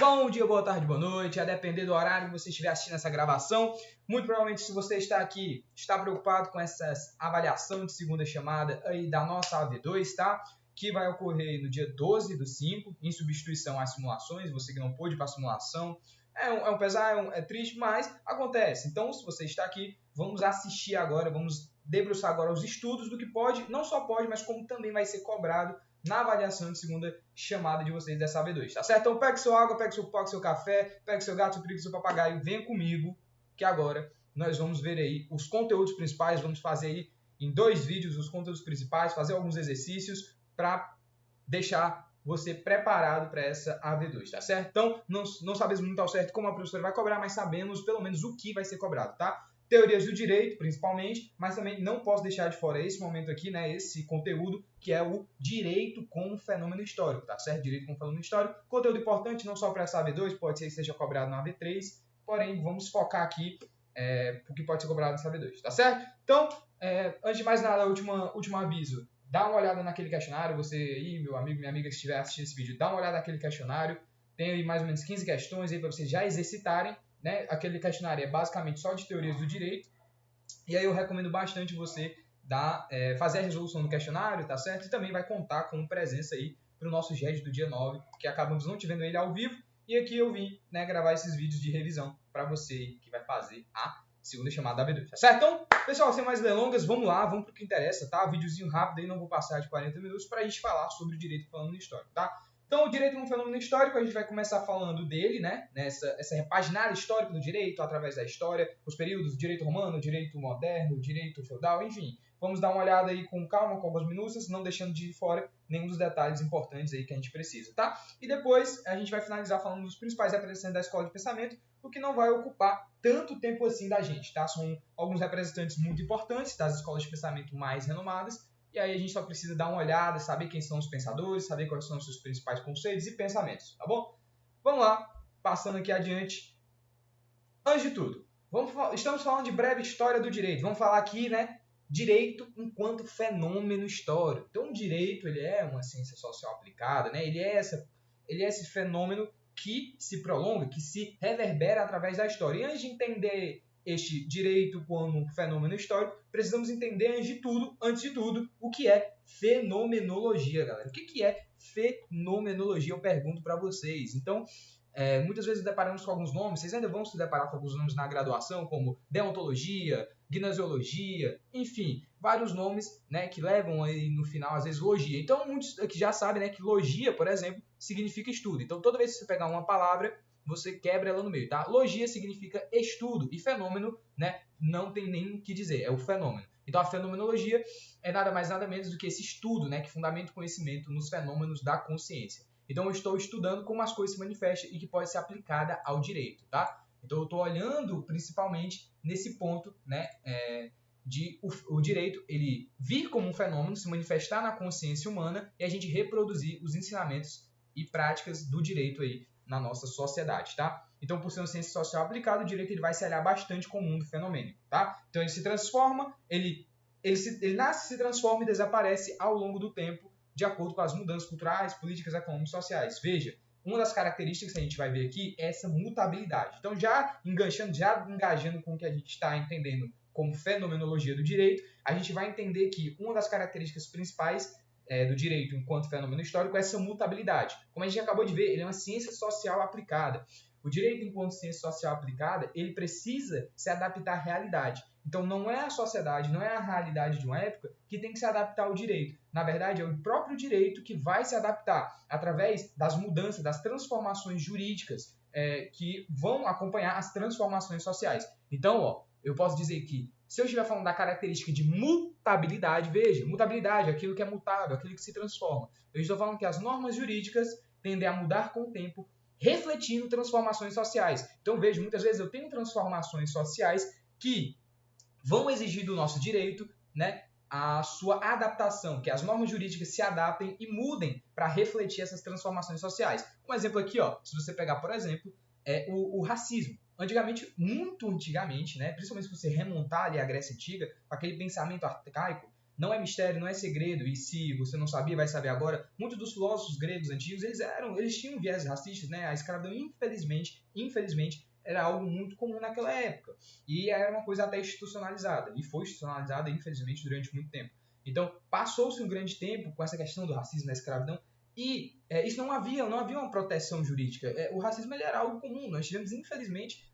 Bom dia, boa tarde, boa noite, a depender do horário que você estiver assistindo essa gravação. Muito provavelmente, se você está aqui, está preocupado com essa avaliação de segunda chamada aí da nossa AV2, tá? Que vai ocorrer no dia 12/5, em substituição às simulações. Você que não pôde ir para a simulação, é um pesar, é triste, mas acontece. Então, se você está aqui, vamos assistir agora, vamos debruçar agora os estudos do que pode, não só pode, mas como também vai ser cobrado na avaliação de segunda chamada de vocês dessa AV2, tá certo? Então pegue sua água, pegue seu pó, seu café, pegue seu gato, seu perigo, seu papagaio, venha comigo, que agora nós vamos ver aí os conteúdos principais, vamos fazer aí em 2 vídeos os conteúdos principais, fazer alguns exercícios para deixar você preparado para essa AV2, tá certo? Então, não sabemos muito ao certo como a professora vai cobrar, mas sabemos pelo menos o que vai ser cobrado, tá? Teorias do direito, principalmente, mas também não posso deixar de fora esse momento aqui, né, esse conteúdo, que é o direito como fenômeno histórico, tá certo? Direito como fenômeno histórico, conteúdo importante não só para essa AV2, pode ser que seja cobrado na AV3, porém, vamos focar aqui porque pode ser cobrado nessa AV2, tá certo? Então, antes de mais nada, último aviso, dá uma olhada naquele questionário, você aí, meu amigo, minha amiga que estiver assistindo esse vídeo, dá uma olhada naquele questionário, tem aí mais ou menos 15 questões aí para vocês já exercitarem, né? Aquele questionário é basicamente só de teorias do direito, e aí eu recomendo bastante você fazer a resolução do questionário, tá certo? E também vai contar com presença aí para o nosso GED do dia 9, que acabamos não te vendo ele ao vivo, e aqui eu vim, né, gravar esses vídeos de revisão para você que vai fazer a segunda chamada da AV2, tá certo? Então, pessoal, sem mais delongas, vamos lá, vamos pro que interessa, tá? Videozinho rápido aí, não vou passar de 40 minutos para a gente falar sobre o direito falando histórico, tá? Então, o direito como fenômeno histórico, a gente vai começar falando dele, né? Essa repaginada histórica do direito, através da história, os períodos, direito romano, direito moderno, direito feudal, enfim. Vamos dar uma olhada aí com calma, com algumas minúcias, não deixando de fora nenhum dos detalhes importantes aí que a gente precisa, tá? E depois a gente vai finalizar falando dos principais representantes da escola de pensamento, o que não vai ocupar tanto tempo assim da gente, tá? São alguns representantes muito importantes das escolas de pensamento mais renomadas, e aí a gente só precisa dar uma olhada, saber quem são os pensadores, saber quais são os seus principais conceitos e pensamentos, tá bom? Vamos lá, passando aqui adiante. Antes de tudo, estamos falando de breve história do direito. Vamos falar aqui, né? Direito enquanto fenômeno histórico. Então, o direito, ele é uma ciência social aplicada, né? Ele é esse fenômeno que se prolonga, que se reverbera através da história. E antes de entender este direito como fenômeno histórico, precisamos entender, antes de tudo, o que é fenomenologia, galera. O que é fenomenologia? Eu pergunto para vocês. Então, muitas vezes deparamos com alguns nomes, vocês ainda vão se deparar com alguns nomes na graduação, como deontologia, gnosiologia, enfim, vários nomes, né, que levam aí no final, às vezes, logia. Então, muitos aqui já sabem, né, que logia, por exemplo, significa estudo. Então, toda vez que você pegar uma palavra, você quebra ela no meio, tá? Logia significa estudo e fenômeno, né, não tem nem o que dizer, é o fenômeno. Então, a fenomenologia é nada mais nada menos do que esse estudo, né, que fundamenta o conhecimento nos fenômenos da consciência. Então, eu estou estudando como as coisas se manifestam e que pode ser aplicada ao direito, tá? Então, eu estou olhando principalmente nesse ponto, né, de o direito ele vir como um fenômeno, se manifestar na consciência humana e a gente reproduzir os ensinamentos e práticas do direito aí na nossa sociedade, tá? Então, por ser uma ciência social aplicada, o direito ele vai se aliar bastante com o mundo fenomênico, tá? Então, ele se transforma, ele nasce, se transforma e desaparece ao longo do tempo, de acordo com as mudanças culturais, políticas, econômicas e sociais. Veja, uma das características que a gente vai ver aqui é essa mutabilidade. Então, já engajando com o que a gente está entendendo como fenomenologia do direito, a gente vai entender que uma das características principais do direito enquanto fenômeno histórico é essa mutabilidade. Como a gente acabou de ver, ele é uma ciência social aplicada. O direito enquanto ciência social aplicada, ele precisa se adaptar à realidade. Então, não é a sociedade, não é a realidade de uma época que tem que se adaptar ao direito. Na verdade, é o próprio direito que vai se adaptar através das mudanças, das transformações jurídicas que vão acompanhar as transformações sociais. Então, eu posso dizer que, se eu estiver falando da característica de mutabilidade, veja, mutabilidade, aquilo que é mutável, aquilo que se transforma. Eu estou falando que as normas jurídicas tendem a mudar com o tempo, refletindo transformações sociais. Então, veja, muitas vezes eu tenho transformações sociais que vão exigir do nosso direito, né, a sua adaptação, que as normas jurídicas se adaptem e mudem para refletir essas transformações sociais. Um exemplo aqui, se você pegar, por exemplo, o racismo. Muito antigamente, né, principalmente se você remontar ali à Grécia Antiga, com aquele pensamento arcaico, não é mistério, não é segredo, e se você não sabia, vai saber agora, muitos dos filósofos gregos antigos, eles tinham viés racistas, né? A escravidão, infelizmente, era algo muito comum naquela época. E era uma coisa até institucionalizada, e foi institucionalizada, infelizmente, durante muito tempo. Então, passou-se um grande tempo com essa questão do racismo, da escravidão, e isso não havia uma proteção jurídica. O racismo ele era algo comum. Nós tivemos, infelizmente,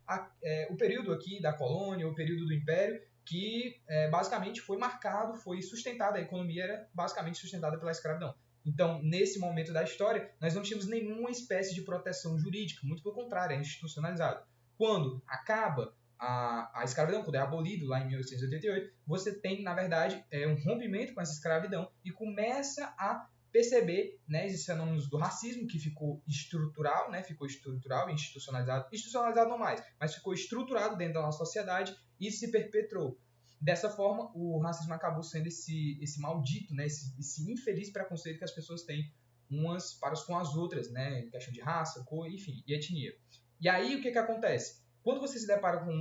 o período aqui da colônia, o período do império, que basicamente foi marcado, foi sustentada, a economia era basicamente sustentada pela escravidão. Então, nesse momento da história, nós não tínhamos nenhuma espécie de proteção jurídica, muito pelo contrário, é institucionalizado. Quando acaba a escravidão, quando é abolido lá em 1888, você tem, na verdade, um rompimento com essa escravidão e começa a perceber, né, esses fenômenos do racismo que ficou estrutural, né, ficou estrutural, institucionalizado não mais, mas ficou estruturado dentro da nossa sociedade e se perpetuou. Dessa forma, o racismo acabou sendo esse maldito, né, esse infeliz preconceito que as pessoas têm umas para com as outras, né, em questão de raça, cor, enfim, e etnia. E aí, o que acontece? Quando você se depara com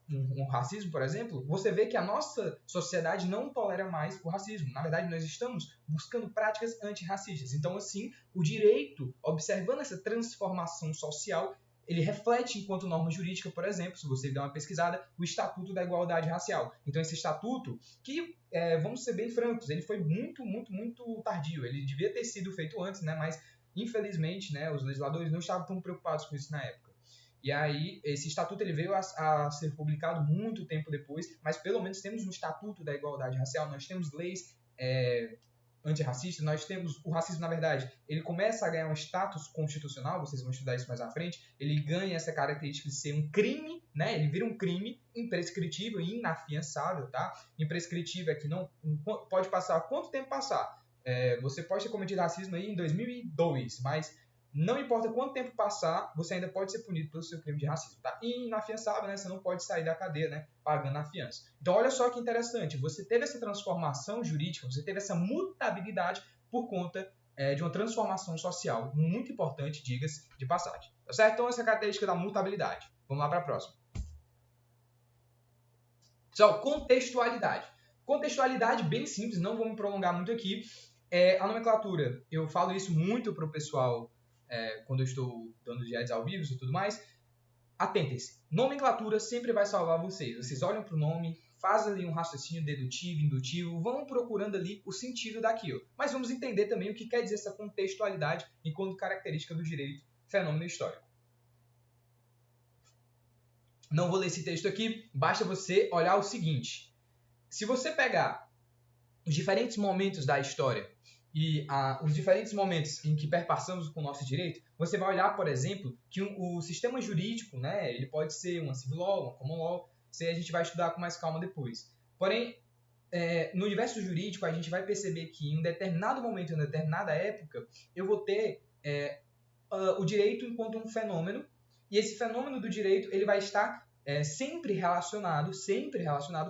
um racismo, por exemplo, você vê que a nossa sociedade não tolera mais o racismo. Na verdade, nós estamos buscando práticas antirracistas. Então, assim, o direito, observando essa transformação social, ele reflete enquanto norma jurídica, por exemplo, se você der uma pesquisada, o Estatuto da Igualdade Racial. Então, esse estatuto, que, vamos ser bem francos, ele foi muito tardio. Ele devia ter sido feito antes, né? Mas, infelizmente, né, os legisladores não estavam tão preocupados com isso na época. E aí, esse estatuto ele veio a ser publicado muito tempo depois, mas pelo menos temos um Estatuto da Igualdade Racial, nós temos leis antirracistas, nós temos o racismo, na verdade, ele começa a ganhar um status constitucional, vocês vão estudar isso mais à frente, ele ganha essa característica de ser um crime, né? Ele vira um crime imprescritível e inafiançável, tá? Imprescritível é que não pode passar quanto tempo passar. Você pode ter cometido racismo aí em 2002, mas não importa quanto tempo passar, você ainda pode ser punido pelo seu crime de racismo, tá? E inafiançável, né? Você não pode sair da cadeia, né? Pagando a fiança. Então, olha só que interessante. Você teve essa transformação jurídica, você teve essa mutabilidade por conta de uma transformação social muito importante, diga-se de passagem. Tá certo? Então, essa é a característica da mutabilidade. Vamos lá para a próxima. Pessoal, contextualidade. Contextualidade bem simples, não vou me prolongar muito aqui. A nomenclatura, eu falo isso muito para o pessoal quando eu estou dando dias ao vivo e tudo mais. Atentem-se, nomenclatura sempre vai salvar vocês. Vocês olham para o nome, fazem ali um raciocínio dedutivo, indutivo, vão procurando ali o sentido daquilo. Mas vamos entender também o que quer dizer essa contextualidade enquanto característica do direito fenômeno histórico. Não vou ler esse texto aqui, basta você olhar o seguinte. Se você pegar os diferentes momentos da história e os diferentes momentos em que perpassamos com o nosso direito, você vai olhar, por exemplo, que o sistema jurídico, né, ele pode ser uma civil law, uma common law, isso aí a gente vai estudar com mais calma depois. Porém, no universo jurídico, a gente vai perceber que em um determinado momento, em uma determinada época, eu vou ter o direito enquanto um fenômeno, e esse fenômeno do direito ele vai estar sempre relacionado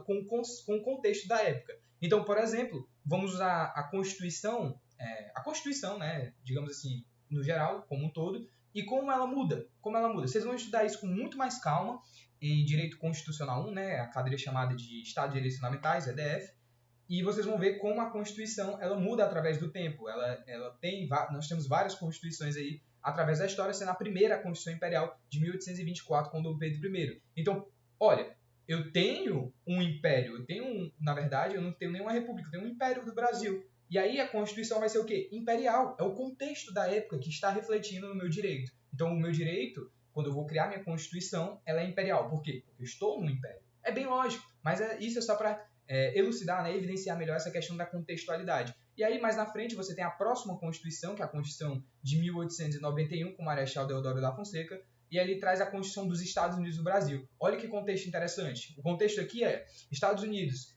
com o contexto da época. Então, por exemplo, vamos usar a Constituição, né, digamos assim, no geral, como um todo, e como ela muda. Vocês vão estudar isso com muito mais calma em Direito Constitucional 1, né, a cadeira chamada de Estado de Direitos Fundamentais, EDF, e vocês vão ver como a Constituição ela muda através do tempo. Nós temos várias Constituições aí através da história, sendo a primeira a Constituição Imperial de 1824, com Dom Pedro I. Então, olha, eu tenho um império, na verdade, eu não tenho nenhuma república, eu tenho um império do Brasil. E aí a Constituição vai ser o quê? Imperial. É o contexto da época que está refletindo no meu direito. Então, o meu direito, quando eu vou criar minha Constituição, ela é imperial. Por quê? Porque eu estou no império. É bem lógico, mas isso é só para elucidar, né, evidenciar melhor essa questão da contextualidade. E aí, mais na frente, você tem a próxima Constituição, que é a Constituição de 1891, com Marechal Deodoro da Fonseca, e ele traz a Constituição dos Estados Unidos do Brasil. Olha que contexto interessante. O contexto aqui é Estados Unidos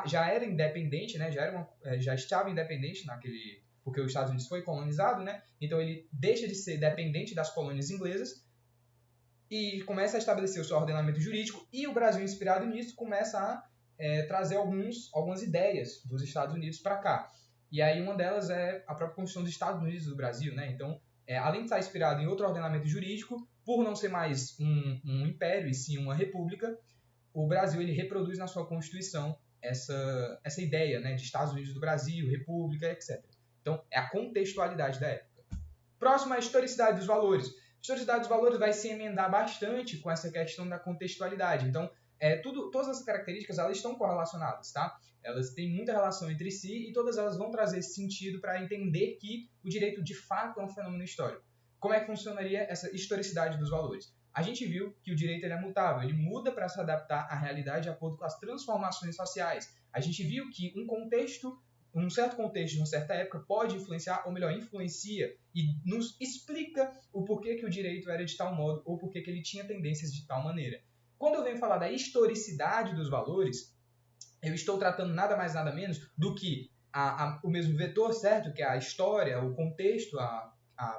já era independente, né, já estava independente porque os Estados Unidos foi colonizado, né, então ele deixa de ser dependente das colônias inglesas e começa a estabelecer o seu ordenamento jurídico, e o Brasil, inspirado nisso, começa a trazer algumas ideias dos Estados Unidos para cá. E aí uma delas é a própria Constituição dos Estados Unidos do Brasil, né? Então, além de estar inspirado em outro ordenamento jurídico, por não ser mais um império e sim uma república, o Brasil ele reproduz na sua Constituição essa ideia, né, de Estados Unidos do Brasil, República, etc. Então, é a contextualidade da época. Próximo, a historicidade dos valores. A historicidade dos valores vai se emendar bastante com essa questão da contextualidade. Então, todas essas características elas estão correlacionadas, tá? Elas têm muita relação entre si e todas elas vão trazer esse sentido para entender que o direito de fato é um fenômeno histórico. Como é que funcionaria essa historicidade dos valores? A gente viu que o direito ele é mutável, ele muda para se adaptar à realidade de acordo com as transformações sociais. A gente viu que um certo contexto de uma certa época pode influenciar, ou melhor, influencia e nos explica o porquê que o direito era de tal modo ou porquê que ele tinha tendências de tal maneira. Quando eu venho falar da historicidade dos valores, eu estou tratando nada mais nada menos do que o mesmo vetor, certo? Que é a história, o contexto,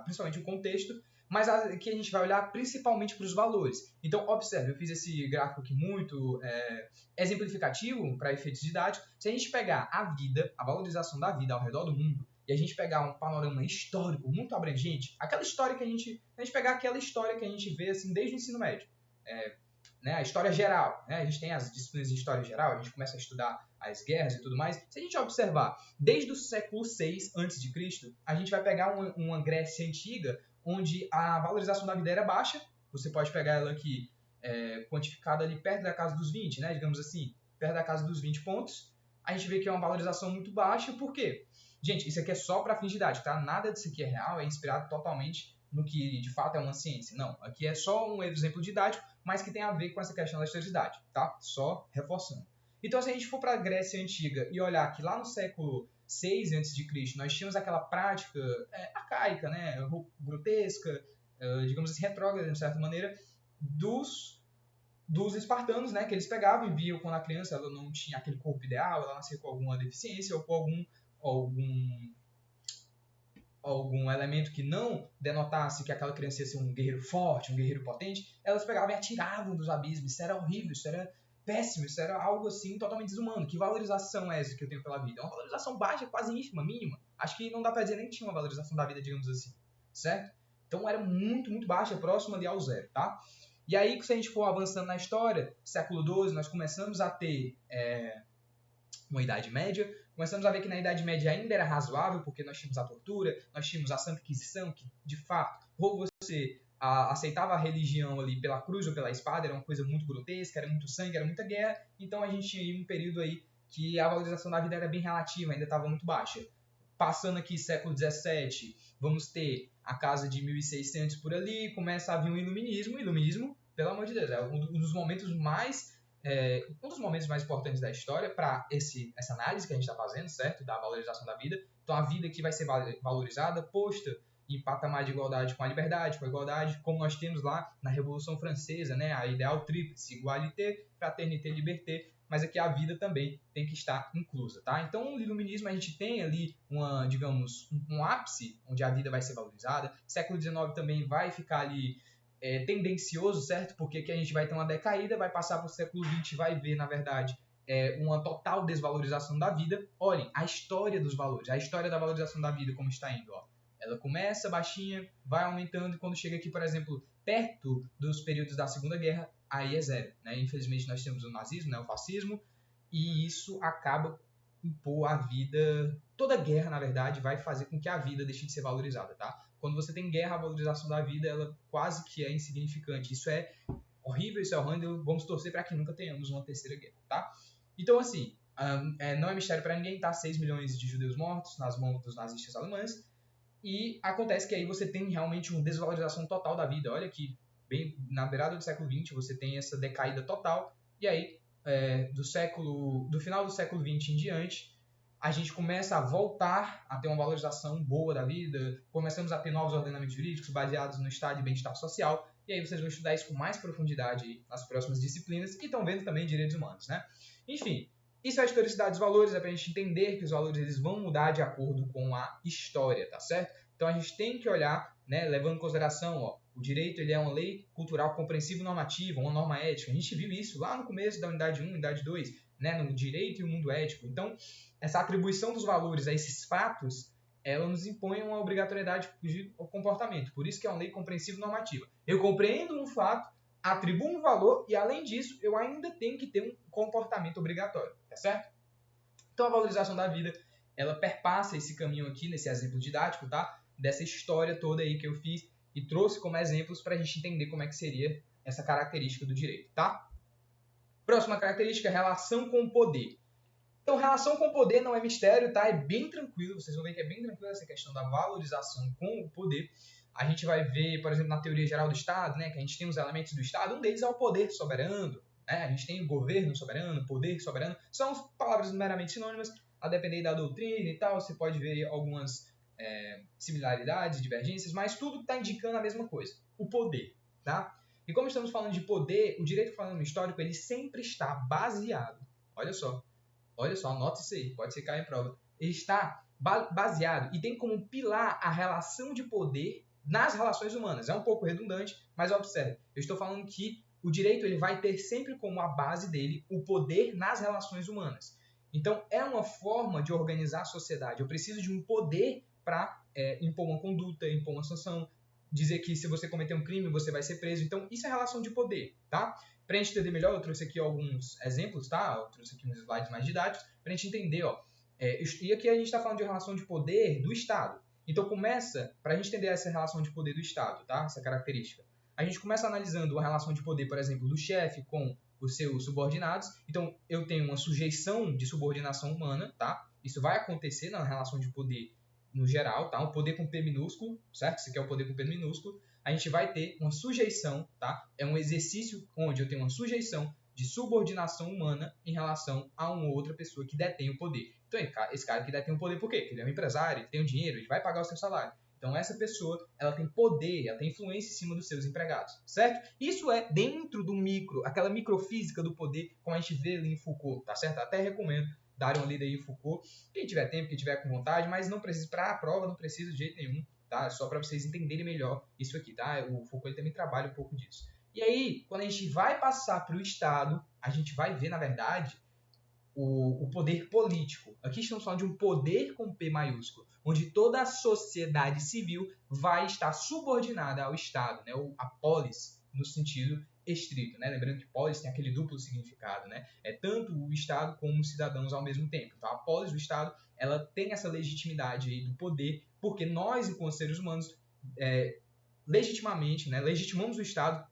principalmente o contexto, mas aqui a gente vai olhar principalmente para os valores. Então, observe, eu fiz esse gráfico aqui muito exemplificativo para efeitos didáticos. Se a gente pegar a vida, a valorização da vida ao redor do mundo, e a gente pegar um panorama histórico muito abrangente, aquela história que a gente pegar aquela história que a gente vê assim desde o ensino médio, né, a história geral, né, a gente tem as disciplinas de história geral, a gente começa a estudar as guerras e tudo mais. Se a gente observar desde o século VI a.C., a gente vai pegar uma Grécia antiga, onde a valorização da vida era baixa. Você pode pegar ela aqui quantificada ali perto da casa dos 20, né, digamos assim, perto da casa dos 20 pontos. A gente vê que é uma valorização muito baixa. Por quê? Gente, isso aqui é só para fins didáticos, tá? Nada disso aqui é real, é inspirado totalmente no que de fato é uma ciência. Não, aqui é só um exemplo didático, mas que tem a ver com essa questão da historicidade, tá? Só reforçando. Então, se a gente for para a Grécia Antiga e olhar que lá no século VI a.C. nós tínhamos aquela prática arcaica, né, grotesca, digamos assim, retrógrada de certa maneira, dos espartanos, né, que eles pegavam e viam quando a criança ela não tinha aquele corpo ideal, ela nascia com alguma deficiência ou com algum elemento que não denotasse que aquela criança ia ser um guerreiro forte, um guerreiro potente, elas pegavam e atiravam dos abismos. Isso era horrível, isso era péssimo, isso era algo assim totalmente desumano. Que valorização é essa que eu tenho pela vida? É uma valorização baixa, quase ínfima, mínima. Acho que não dá pra dizer nem que tinha uma valorização da vida, digamos assim, certo? Então era muito, muito baixa, próxima ali ao zero, tá? E aí, se a gente for avançando na história, século XII, nós começamos a ter uma Idade Média. Começamos a ver que na Idade Média ainda era razoável, porque nós tínhamos a tortura, nós tínhamos a Santa Inquisição, que, de fato, ou você aceitava a religião ali pela cruz ou pela espada, era uma coisa muito grotesca, era muito sangue, era muita guerra. Então a gente tinha um período aí que a valorização da vida era bem relativa, ainda estava muito baixa. Passando aqui século XVII, vamos ter a casa de 1600 por ali, começa a vir o iluminismo. O iluminismo, pelo amor de Deus, é um dos momentos mais importantes da história para essa análise que a gente está fazendo, certo? Da valorização da vida. Então, a vida que vai ser valorizada, posta em patamar de igualdade com a liberdade, com a igualdade, como nós temos lá na Revolução Francesa, né? A ideal tríplice, igualité, fraternité, liberté, mas aqui a vida também tem que estar inclusa, tá? Então, no iluminismo a gente tem ali um ápice onde a vida vai ser valorizada. Século XIX também vai ficar ali tendencioso, certo? Porque aqui a gente vai ter uma decaída, vai passar para o século XX, vai ver, na verdade, uma total desvalorização da vida. Olhem, a história dos valores, a história da valorização da vida, como está indo, ó. Ela começa baixinha, vai aumentando, e quando chega aqui, por exemplo, perto dos períodos da Segunda Guerra, aí é zero, né? Infelizmente, nós temos o nazismo, né? O fascismo, e isso acaba impor a vida. Toda guerra, na verdade, vai fazer com que a vida deixe de ser valorizada, tá? Quando você tem guerra, a valorização da vida, ela quase que é insignificante. Isso é horrível, isso é horrível. Vamos torcer para que nunca tenhamos uma terceira guerra, tá? Então, assim, não é mistério para ninguém, tá? 6 milhões de judeus mortos nas mãos dos nazistas alemães. E acontece que aí você tem realmente uma desvalorização total da vida. Olha que, bem na beirada do século XX, você tem essa decaída total. E aí, do final do século XX em diante, a gente começa a voltar a ter uma valorização boa da vida, começamos a ter novos ordenamentos jurídicos baseados no estado de bem-estar social, e aí vocês vão estudar isso com mais profundidade nas próximas disciplinas, e estão vendo também direitos humanos, né? Enfim, isso é a historicidade dos valores, é para a gente entender que os valores eles vão mudar de acordo com a história, tá certo? Então a gente tem que olhar, né, levando em consideração, ó, o direito ele é uma lei cultural compreensiva e normativa, uma norma ética. A gente viu isso lá no começo da unidade 1, unidade 2, né, no direito e o mundo ético. Então, essa atribuição dos valores a esses fatos, ela nos impõe uma obrigatoriedade de comportamento. Por isso que é uma lei compreensiva e normativa. Eu compreendo um fato, atribuo um valor e, além disso, eu ainda tenho que ter um comportamento obrigatório, tá certo? Então, a valorização da vida, ela perpassa esse caminho aqui, nesse exemplo didático, tá? Dessa história toda aí que eu fiz e trouxe como exemplos para a gente entender como é que seria essa característica do direito, tá? Próxima característica, relação com o poder. Então, relação com o poder não é mistério, tá? É bem tranquilo, vocês vão ver que é bem tranquilo essa questão da valorização com o poder. A gente vai ver, por exemplo, na teoria geral do Estado, né, que a gente tem os elementos do Estado, um deles é o poder soberano, né? A gente tem o governo soberano, poder soberano, são palavras meramente sinônimas, a depender da doutrina e tal, você pode ver algumas similaridades, divergências, mas tudo está indicando a mesma coisa, o poder, tá? E como estamos falando de poder, o direito falando histórico, ele sempre está baseado, olha só, anota isso aí, pode ser cair em prova. Ele está baseado e tem como pilar a relação de poder nas relações humanas. É um pouco redundante, mas observe. Eu estou falando que o direito ele vai ter sempre como a base dele o poder nas relações humanas. Então, é uma forma de organizar a sociedade. Eu preciso de um poder para impor uma conduta, impor uma sanção, dizer que se você cometer um crime, você vai ser preso. Então, isso é relação de poder, tá? Para a gente entender melhor, eu trouxe aqui alguns exemplos, tá? Eu trouxe aqui uns slides mais didáticos para a gente entender, ó. E aqui a gente está falando de relação de poder do Estado. Então começa, para a gente entender essa relação de poder do Estado, tá? Essa característica. A gente começa analisando a relação de poder, por exemplo, do chefe com os seus subordinados. Então eu tenho uma sujeição de subordinação humana, tá? Isso vai acontecer na relação de poder no geral, tá? Um poder com P minúsculo, certo? Esse aqui é o poder com P minúsculo. A gente vai ter uma sujeição, tá? É um exercício onde eu tenho uma sujeição de subordinação humana em relação a uma outra pessoa que detém o poder. Então, esse cara que detém o poder por quê? Porque ele é um empresário, ele tem o dinheiro, ele vai pagar o seu salário. Então, essa pessoa, ela tem poder, ela tem influência em cima dos seus empregados, certo? Isso é dentro do micro, aquela microfísica do poder, como a gente vê ali em Foucault, tá certo? Até recomendo darem uma lida aí em Foucault, quem tiver tempo, quem tiver com vontade, mas não precisa, para a prova, não precisa de jeito nenhum, tá? Só para vocês entenderem melhor isso aqui, tá? O Foucault ele também trabalha um pouco disso. E aí, quando a gente vai passar para o Estado, a gente vai ver, na verdade, o poder político. Aqui estamos falando de um poder com P maiúsculo, onde toda a sociedade civil vai estar subordinada ao Estado, né? Ou a polis, no sentido estrito, né? Lembrando que polis tem aquele duplo significado, né? É tanto o Estado como os cidadãos ao mesmo tempo. Então, a polis do Estado, ela tem essa legitimidade aí do poder, porque nós, enquanto seres humanos, legitimamente, né? Legitimamos o Estado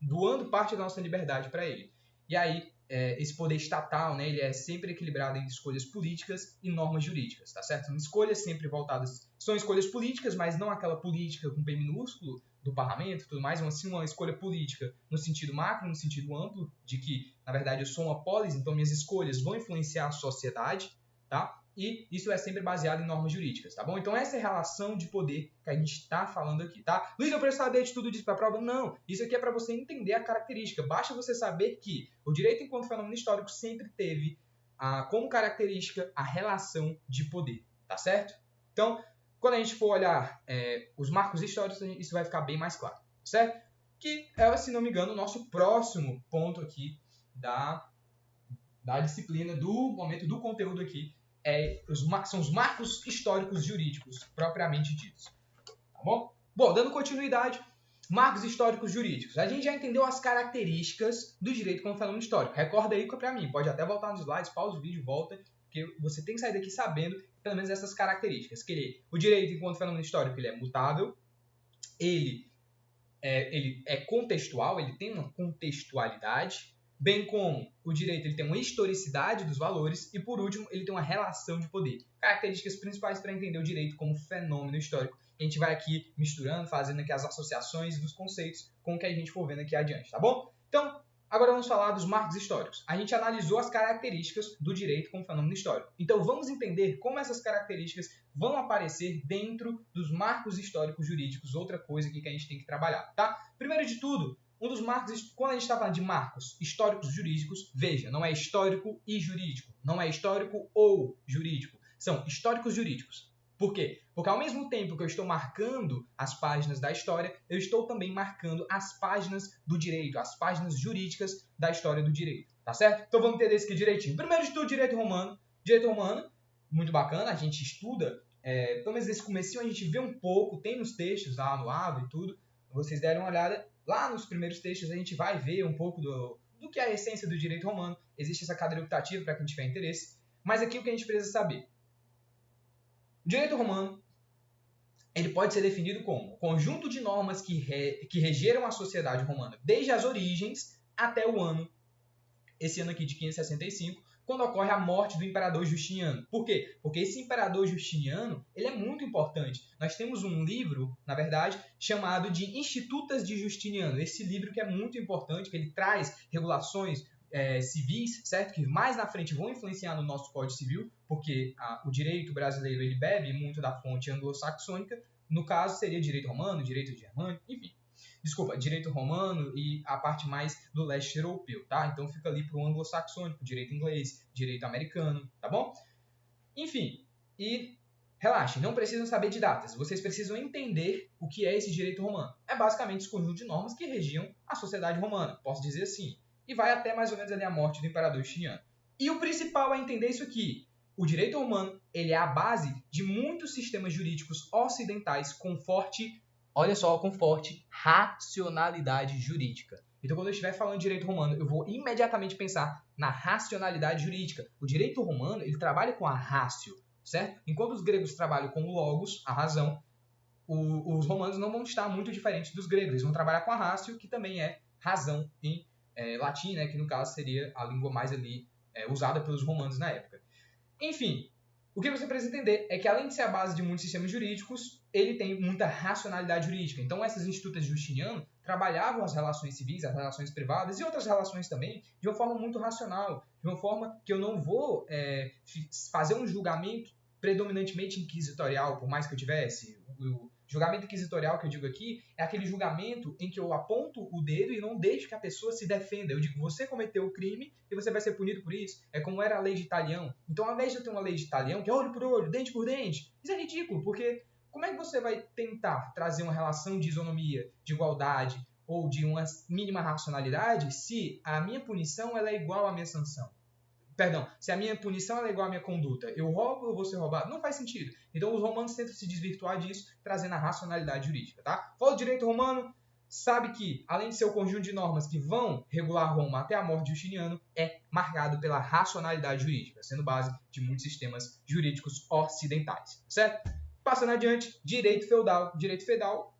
doando parte da nossa liberdade para ele. E aí, esse poder estatal, né, ele é sempre equilibrado entre escolhas políticas e normas jurídicas, tá certo? São escolhas sempre voltadas, são escolhas políticas, mas não aquela política com P minúsculo do parlamento e tudo mais, mas sim uma escolha política no sentido macro, no sentido amplo, de que, na verdade, eu sou uma polis, então minhas escolhas vão influenciar a sociedade, tá? E isso é sempre baseado em normas jurídicas, tá bom? Então essa é a relação de poder que a gente está falando aqui, tá? Luiz, eu preciso saber de tudo disso para a prova? Não, isso aqui é para você entender a característica. Basta você saber que o direito enquanto fenômeno histórico sempre teve como característica a relação de poder, tá certo? Então, quando a gente for olhar os marcos históricos, isso vai ficar bem mais claro, certo? Que é, se não me engano, o nosso próximo ponto aqui da disciplina, do momento do conteúdo aqui, são os marcos históricos jurídicos, propriamente ditos. Tá bom? Bom, dando continuidade, marcos históricos jurídicos. A gente já entendeu as características do direito como fenômeno histórico. Recorda aí para mim, pode até voltar nos slides, pausa o vídeo, volta, porque você tem que sair daqui sabendo pelo menos essas características. Que o direito enquanto fenômeno histórico ele é mutável, ele é contextual, ele tem uma contextualidade, bem como o direito ele tem uma historicidade dos valores e, por último, ele tem uma relação de poder. Características principais para entender o direito como fenômeno histórico. A gente vai aqui misturando, fazendo aqui as associações dos conceitos com o que a gente for vendo aqui adiante, tá bom? Então, agora vamos falar dos marcos históricos. A gente analisou as características do direito como fenômeno histórico. Então, vamos entender como essas características vão aparecer dentro dos marcos históricos jurídicos, outra coisa aqui que a gente tem que trabalhar, tá? Primeiro de tudo, um dos marcos, quando a gente está falando de marcos históricos jurídicos, veja, não é histórico e jurídico, não é histórico ou jurídico, são históricos jurídicos. Por quê? Porque ao mesmo tempo que eu estou marcando as páginas da história, eu estou também marcando as páginas do direito, as páginas jurídicas da história do direito, tá certo? Então vamos entender isso aqui direitinho. Primeiro de tudo, direito romano. Direito romano, muito bacana, a gente estuda, pelo menos nesse comecinho a gente vê um pouco, tem nos textos lá no AVA e tudo, vocês deram uma olhada, lá nos primeiros textos a gente vai ver um pouco do que é a essência do direito romano. Existe essa cadeia optativa para quem tiver interesse. Mas aqui o que a gente precisa saber. O direito romano ele pode ser definido como conjunto de normas que regeram a sociedade romana desde as origens até esse ano aqui de 565, quando ocorre a morte do imperador Justiniano. Por quê? Porque esse imperador Justiniano ele é muito importante. Nós temos um livro, na verdade, chamado de Institutas de Justiniano. Esse livro que é muito importante, que ele traz regulações civis, certo? Que mais na frente vão influenciar no nosso Código Civil, porque o direito brasileiro ele bebe muito da fonte anglo-saxônica. No caso, seria direito romano, direito germânico, enfim. Desculpa, direito romano e a parte mais do leste europeu, tá? Então fica ali para o anglo-saxônico, direito inglês, direito americano, tá bom? Enfim, e relaxem, não precisam saber de datas, vocês precisam entender o que é esse direito romano. É basicamente esse conjunto de normas que regiam a sociedade romana, posso dizer assim, e vai até mais ou menos ali a morte do imperador Justiniano. E o principal é entender isso aqui. O direito romano ele é a base de muitos sistemas jurídicos ocidentais com forte racionalidade jurídica. Então, quando eu estiver falando de direito romano, eu vou imediatamente pensar na racionalidade jurídica. O direito romano, ele trabalha com a ratio, certo? Enquanto os gregos trabalham com o logos, a razão, os romanos não vão estar muito diferentes dos gregos. Eles vão trabalhar com a ratio, que também é razão em latim, né? Que no caso seria a língua mais ali usada pelos romanos na época. Enfim, o que você precisa entender é que, além de ser a base de muitos sistemas jurídicos, ele tem muita racionalidade jurídica. Então, essas institutas de Justiniano trabalhavam as relações civis, as relações privadas e outras relações também de uma forma muito racional, de uma forma que eu não vou fazer um julgamento predominantemente inquisitorial, por mais que eu tivesse. O julgamento inquisitorial que eu digo aqui é aquele julgamento em que eu aponto o dedo e não deixo que a pessoa se defenda. Eu digo, você cometeu o crime e você vai ser punido por isso. É como era a lei de Talião. Então, ao invés de eu ter uma lei de Talião, que é olho por olho, dente por dente, isso é ridículo, porque como é que você vai tentar trazer uma relação de isonomia, de igualdade ou de uma mínima racionalidade se a minha punição ela é igual à minha sanção? Perdão, se a minha punição é igual à minha conduta, eu roubo ou vou ser roubado? Não faz sentido. Então os romanos tentam se desvirtuar disso, trazendo a racionalidade jurídica, tá? Fala do direito romano, sabe que, além de ser o conjunto de normas que vão regular Roma até a morte de Justiniano, é marcado pela racionalidade jurídica, sendo base de muitos sistemas jurídicos ocidentais, certo? Passando adiante, direito feudal. Direito feudal,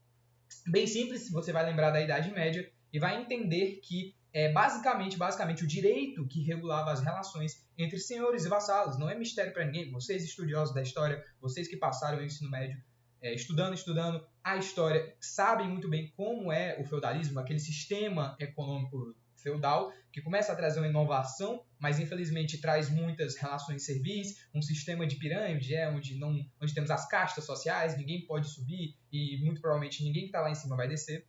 bem simples, você vai lembrar da Idade Média e vai entender que basicamente o direito que regulava as relações entre senhores e vassalos. Não é mistério para ninguém. Vocês estudiosos da história, vocês que passaram o ensino médio estudando a história, sabem muito bem como é o feudalismo, aquele sistema econômico feudal que começa a trazer uma inovação, mas infelizmente traz muitas relações servis, um sistema de pirâmide, onde temos as castas sociais, ninguém pode subir e muito provavelmente ninguém que está lá em cima vai descer.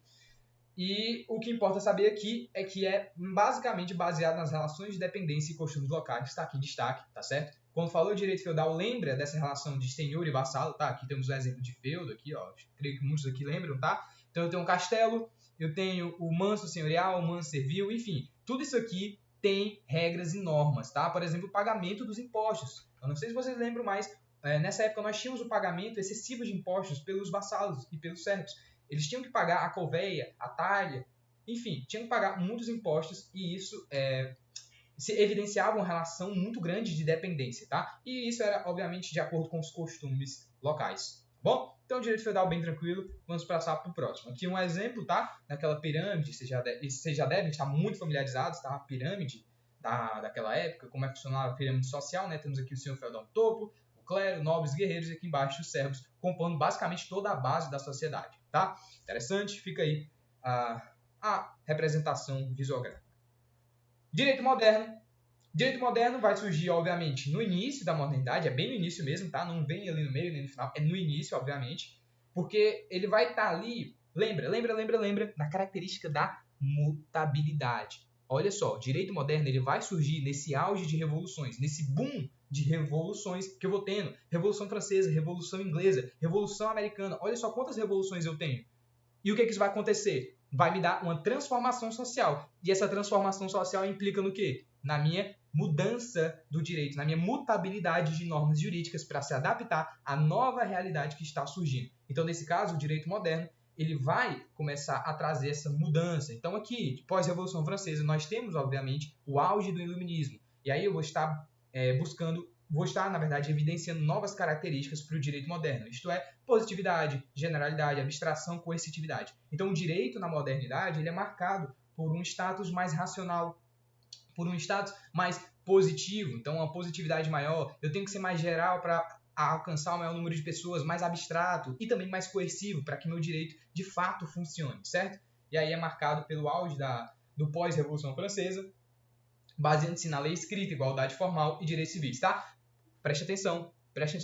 E o que importa saber aqui é que é basicamente baseado nas relações de dependência e costumes locais, que está aqui em destaque, tá certo? Quando falou de direito feudal, lembra dessa relação de senhor e vassalo, tá? Aqui temos um exemplo de feudo, aqui, ó. Creio que muitos aqui lembram, tá? Então eu tenho um castelo, eu tenho o manso senhorial, o manso servil, enfim. Tudo isso aqui tem regras e normas, tá? Por exemplo, o pagamento dos impostos. Eu não sei se vocês lembram, mas nessa época nós tínhamos o pagamento excessivo de impostos pelos vassalos e pelos servos. Eles tinham que pagar a colveia, a talha, enfim, tinham que pagar muitos impostos e isso se evidenciava uma relação muito grande de dependência, tá? E isso era, obviamente, de acordo com os costumes locais. Bom, então direito feudal bem tranquilo, vamos passar para o próximo. Aqui um exemplo, tá? Daquela pirâmide, vocês já devem estar muito familiarizados, tá? A pirâmide daquela época, como é que funcionava a pirâmide social, né? Temos aqui o senhor feudal no topo, clero, nobres, guerreiros e aqui embaixo os servos, compondo basicamente toda a base da sociedade, tá? Interessante, fica aí a representação visuográfica. Direito moderno. Direito moderno vai surgir, obviamente, no início da modernidade, é bem no início mesmo, tá? Não vem ali no meio nem no final, é no início, obviamente, porque ele vai estar ali, lembra, na característica da mutabilidade. Olha só, o direito moderno ele vai surgir nesse auge de revoluções, nesse boom de revoluções que eu vou tendo. Revolução Francesa, Revolução Inglesa, Revolução Americana. Olha só quantas revoluções eu tenho. E o que isso vai acontecer? Vai me dar uma transformação social. E essa transformação social implica no quê? Na minha mudança do direito, na minha mutabilidade de normas jurídicas para se adaptar à nova realidade que está surgindo. Então, nesse caso, o direito moderno ele vai começar a trazer essa mudança. Então aqui, pós-Revolução Francesa, nós temos, obviamente, o auge do iluminismo. E aí eu vou estar na verdade, evidenciando novas características para o direito moderno, isto é, positividade, generalidade, abstração, coercitividade. Então o direito na modernidade ele é marcado por um status mais racional, por um status mais positivo, então uma positividade maior, eu tenho que ser mais geral para alcançar o maior número de pessoas, mais abstrato e também mais coercivo, para que meu direito de fato funcione, certo? E aí é marcado pelo auge do pós-Revolução Francesa, baseando-se na lei escrita, igualdade formal e direitos civis, tá? Preste atenção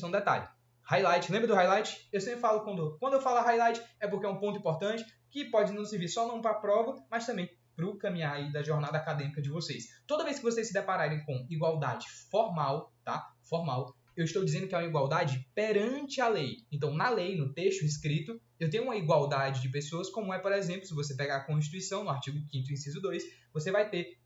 no detalhe. Highlight, lembra do highlight? Eu sempre falo quando eu falo highlight é porque é um ponto importante que pode não servir só não para a prova, mas também para o caminhar aí da jornada acadêmica de vocês. Toda vez que vocês se depararem com igualdade formal, tá? Formal, eu estou dizendo que é uma igualdade perante a lei. Então, na lei, no texto escrito, eu tenho uma igualdade de pessoas, como é, por exemplo, se você pegar a Constituição, no artigo 5º, inciso 2, você vai ter,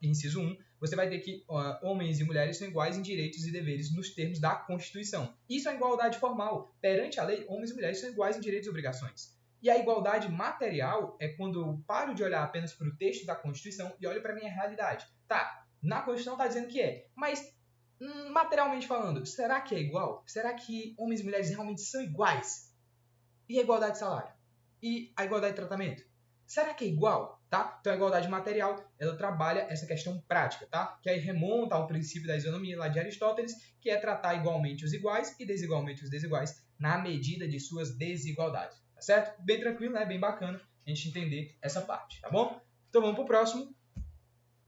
inciso 1, você vai ter que homens e mulheres são iguais em direitos e deveres nos termos da Constituição. Isso é igualdade formal. Perante a lei, homens e mulheres são iguais em direitos e obrigações. E a igualdade material é quando eu paro de olhar apenas para o texto da Constituição e olho para a minha realidade. Tá, na Constituição está dizendo que é, mas materialmente falando, será que é igual? Será que homens e mulheres realmente são iguais? E a igualdade de salário? E a igualdade de tratamento? Será que é igual? Tá? Então a igualdade material, ela trabalha essa questão prática, tá? Que aí remonta ao princípio da isonomia lá de Aristóteles, que é tratar igualmente os iguais e desigualmente os desiguais na medida de suas desigualdades, tá certo? Bem tranquilo, né? Bem bacana a gente entender essa parte, tá bom? Então vamos pro próximo,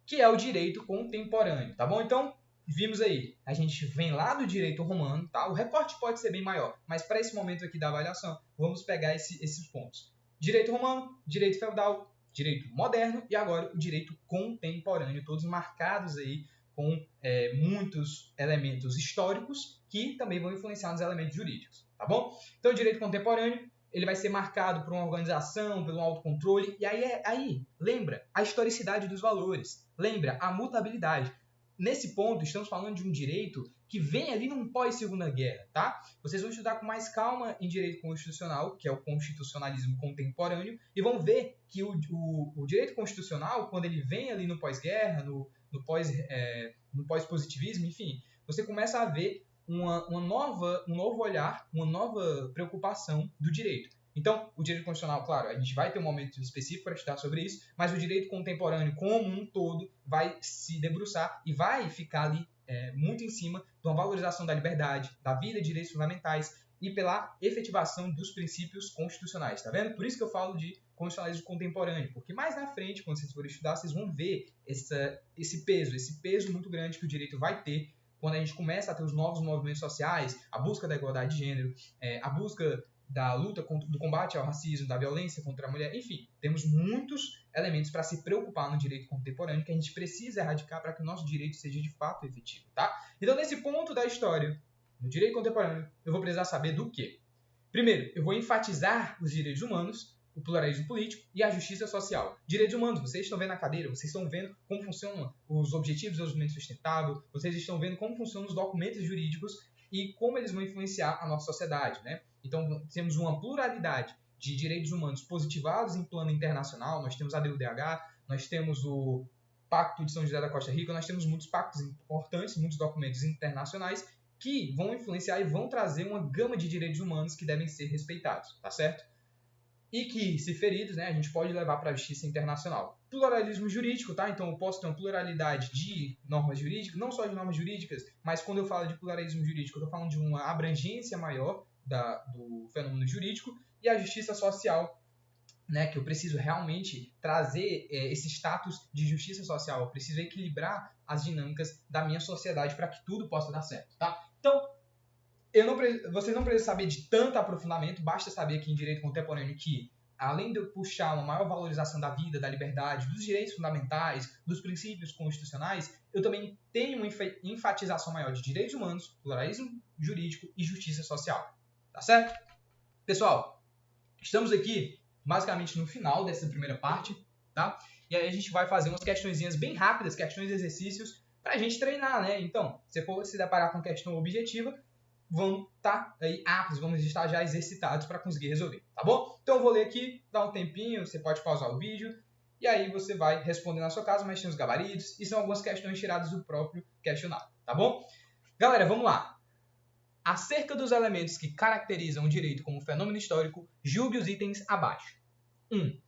que é o direito contemporâneo, tá bom? Então, vimos aí, a gente vem lá do direito romano, tá? O recorte pode ser bem maior, mas para esse momento aqui da avaliação, vamos pegar esses pontos. Direito romano, direito feudal, direito moderno e agora o direito contemporâneo, todos marcados aí com muitos elementos históricos que também vão influenciar nos elementos jurídicos, tá bom? Então, o direito contemporâneo, ele vai ser marcado por uma organização, pelo autocontrole, e aí lembra a historicidade dos valores, lembra a mutabilidade. Nesse ponto, estamos falando de um direito que vem ali num pós-segunda guerra, tá? Vocês vão estudar com mais calma em direito constitucional, que é o constitucionalismo contemporâneo, e vão ver que o direito constitucional, quando ele vem ali no pós-guerra, no pós-positivismo, enfim, você começa a ver um novo olhar, uma nova preocupação do direito. Então, o direito constitucional, claro, a gente vai ter um momento específico para estudar sobre isso, mas o direito contemporâneo como um todo vai se debruçar e vai ficar ali muito em cima de uma valorização da liberdade, da vida e direitos fundamentais e pela efetivação dos princípios constitucionais, tá vendo? Por isso que eu falo de constitucionalismo contemporâneo, porque mais na frente, quando vocês forem estudar, vocês vão ver esse peso muito grande que o direito vai ter quando a gente começa a ter os novos movimentos sociais, a busca da igualdade de gênero, a busca da luta do combate ao racismo, da violência contra a mulher, enfim, temos muitos elementos para se preocupar no direito contemporâneo que a gente precisa erradicar para que o nosso direito seja de fato efetivo, tá? Então, nesse ponto da história, no direito contemporâneo, eu vou precisar saber do quê? Primeiro, eu vou enfatizar os direitos humanos, o pluralismo político e a justiça social. Direitos humanos, vocês estão vendo na cadeira, vocês estão vendo como funcionam os objetivos do desenvolvimento sustentável, vocês estão vendo como funcionam os documentos jurídicos e como eles vão influenciar a nossa sociedade, né? Então, temos uma pluralidade de direitos humanos positivados em plano internacional, nós temos a DUDH, nós temos o Pacto de São José da Costa Rica, nós temos muitos pactos importantes, muitos documentos internacionais que vão influenciar e vão trazer uma gama de direitos humanos que devem ser respeitados, tá certo? E que, se feridos, né, a gente pode levar para a justiça internacional. Pluralismo jurídico, tá? Então eu posso ter uma pluralidade de normas jurídicas, não só de normas jurídicas, mas quando eu falo de pluralismo jurídico, eu estou falando de uma abrangência maior do fenômeno jurídico, e a justiça social, né, que eu preciso realmente trazer esse status de justiça social, eu preciso equilibrar as dinâmicas da minha sociedade para que tudo possa dar certo, tá? Então, vocês não precisam saber de tanto aprofundamento, basta saber aqui em direito contemporâneo que, além de eu puxar uma maior valorização da vida, da liberdade, dos direitos fundamentais, dos princípios constitucionais, eu também tenho uma enfatização maior de direitos humanos, pluralismo jurídico e justiça social. Tá certo? Pessoal, estamos aqui basicamente no final dessa primeira parte, tá? E aí a gente vai fazer umas questõezinhas bem rápidas, questões de exercícios, para a gente treinar, né? Então, se for se deparar com questão objetiva, vão estar aí aptos, vamos estar já exercitados para conseguir resolver, tá bom? Então eu vou ler aqui, dá um tempinho, você pode pausar o vídeo, e aí você vai responder na sua casa, mas tem os gabaritos, e são algumas questões tiradas do próprio questionário, tá bom? Galera, vamos lá. Acerca dos elementos que caracterizam o direito como fenômeno histórico, julgue os itens abaixo. 1.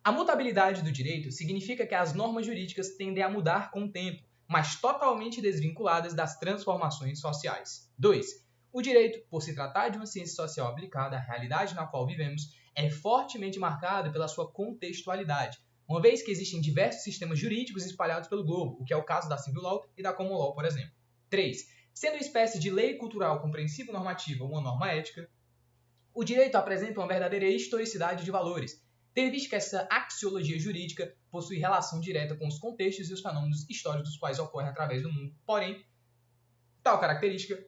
A mutabilidade do direito significa que as normas jurídicas tendem a mudar com o tempo, mas totalmente desvinculadas das transformações sociais. 2. O direito, por se tratar de uma ciência social aplicada à realidade na qual vivemos, é fortemente marcado pela sua contextualidade, uma vez que existem diversos sistemas jurídicos espalhados pelo globo, o que é o caso da Civil Law e da Common Law, por exemplo. 3. Sendo uma espécie de lei cultural com princípio normativo ou uma norma ética, o direito apresenta uma verdadeira historicidade de valores, tendo visto que essa axiologia jurídica possui relação direta com os contextos e os fenômenos históricos dos quais ocorrem através do mundo. Porém, tal característica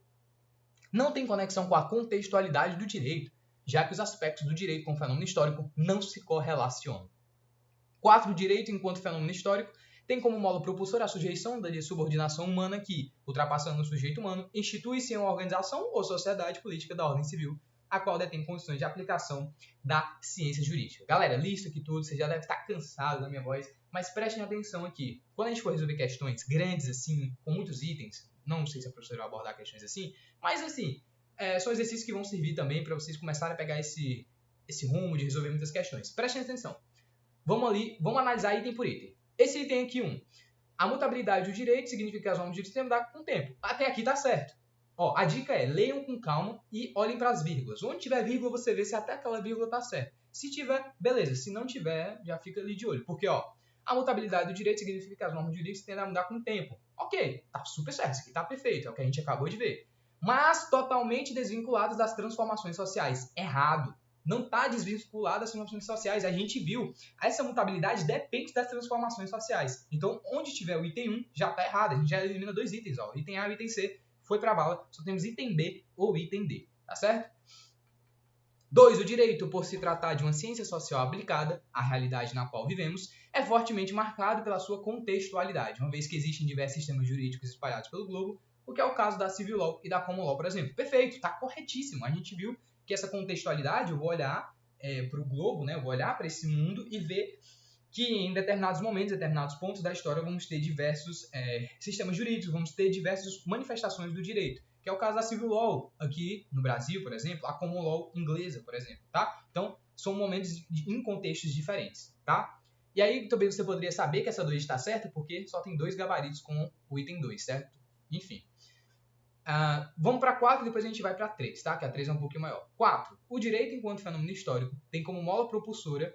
não tem conexão com a contextualidade do direito, já que os aspectos do direito com o fenômeno histórico não se correlacionam. 4. O direito, enquanto fenômeno histórico, tem como mola propulsora a sujeição da subordinação humana que, ultrapassando o sujeito humano, institui-se em uma organização ou sociedade política da ordem civil, a qual detém condições de aplicação da ciência jurídica. Galera, li isso aqui tudo, você já deve estar cansado da minha voz, mas prestem atenção aqui. Quando a gente for resolver questões grandes, assim, com muitos itens, não sei se a professora vai abordar questões assim, mas assim, são exercícios que vão servir também para vocês começarem a pegar esse rumo de resolver muitas questões. Prestem atenção. Vamos analisar item por item. Esse item aqui, 1. A mutabilidade do direito significa que as normas do direito têm que mudar com o tempo. Até aqui tá certo. Ó, a dica é, leiam com calma e olhem para as vírgulas. Onde tiver vírgula, você vê se até aquela vírgula tá certa. Se tiver, beleza. Se não tiver, já fica ali de olho. Porque, ó, a mutabilidade do direito significa que as normas jurídicas tendem a mudar com o tempo. Ok, tá super certo. Isso aqui tá perfeito. É o que a gente acabou de ver. Mas totalmente desvinculadas das transformações sociais. Errado. Não está desvinculada das transformações sociais. A gente viu, essa mutabilidade depende das transformações sociais. Então, onde tiver o item 1, já está errado. A gente já elimina 2 itens. Ó. Item A e item C foi para a bala. Só temos item B ou item D. Tá certo? 2. O direito, por se tratar de uma ciência social aplicada à realidade na qual vivemos, é fortemente marcado pela sua contextualidade, uma vez que existem diversos sistemas jurídicos espalhados pelo globo, o que é o caso da Civil Law e da Common Law, por exemplo. Perfeito, está corretíssimo. A gente viu que essa contextualidade, eu vou olhar para o globo, né? Eu vou olhar para esse mundo e ver que em determinados momentos, determinados pontos da história, vamos ter diversos sistemas jurídicos, vamos ter diversas manifestações do direito, que é o caso da Civil Law aqui no Brasil, por exemplo, a Common Law inglesa, por exemplo, tá? Então, são momentos em contextos diferentes, tá? E aí, também você poderia saber que essa 2 está certa, porque só tem 2 gabaritos com o item 2, certo? Enfim. Vamos para 4 e depois a gente vai para 3, tá? Que a 3 é um pouquinho maior. 4. O direito, enquanto fenômeno histórico, tem como mola propulsora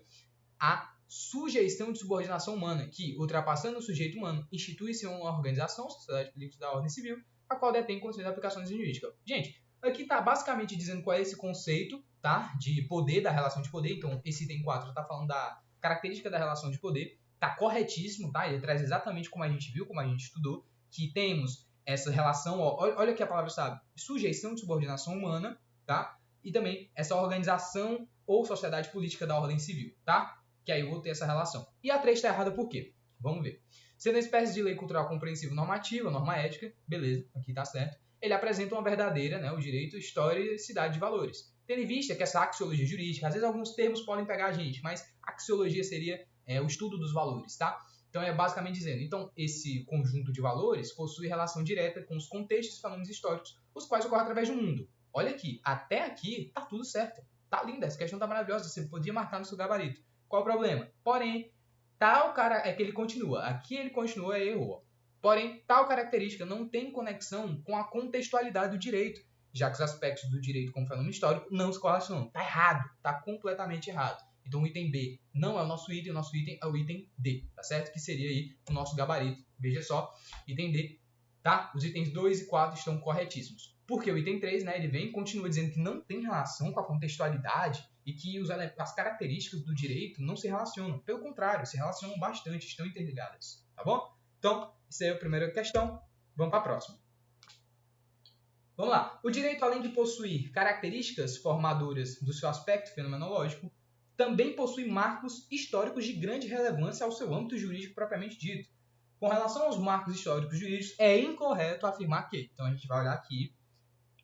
a sujeição de subordinação humana, que, ultrapassando o sujeito humano, institui-se uma organização, sociedade política da ordem civil, a qual detém condições de aplicações jurídicas. Gente, aqui está basicamente dizendo qual é esse conceito, tá? De poder, da relação de poder. Então, esse item 4 está falando da característica da relação de poder. Está corretíssimo, tá? Ele traz exatamente como a gente viu, como a gente estudou, que temos essa relação, ó, olha aqui a palavra, sabe? Sujeição de subordinação humana, tá? E também essa organização ou sociedade política da ordem civil, tá? Que aí eu vou ter essa relação. E a 3 está errada por quê? Vamos ver. Sendo uma espécie de lei cultural com princípio normativo, norma ética, beleza, aqui tá certo. Ele apresenta uma verdadeira, né, o direito, história e cidade de valores. Tendo em vista que essa axiologia jurídica, às vezes alguns termos podem pegar a gente, mas axiologia seria o estudo dos valores, tá? Então, é basicamente dizendo, então, esse conjunto de valores possui relação direta com os contextos e fenômenos históricos, os quais ocorrem através do mundo. Olha aqui, até aqui tá tudo certo. Tá linda, essa questão tá maravilhosa, você podia marcar no seu gabarito. Qual o problema? Porém, tal cara é que ele continua. Aqui ele continua e errou. Porém, tal característica não tem conexão com a contextualidade do direito, já que os aspectos do direito como fenômeno histórico não se correlacionam. Tá errado, tá completamente errado. Então o item B não é o nosso item é o item D, tá certo? Que seria aí o nosso gabarito. Veja só, item D, tá? Os itens 2 e 4 estão corretíssimos. Porque o item 3, né, ele vem e continua dizendo que não tem relação com a contextualidade e que as características do direito não se relacionam. Pelo contrário, se relacionam bastante, estão interligadas, tá bom? Então, essa é a primeira questão. Vamos para a próxima. Vamos lá. O direito, além de possuir características formadoras do seu aspecto fenomenológico, também possui marcos históricos de grande relevância ao seu âmbito jurídico propriamente dito. Com relação aos marcos históricos jurídicos, é incorreto afirmar que. Então, a gente vai olhar aqui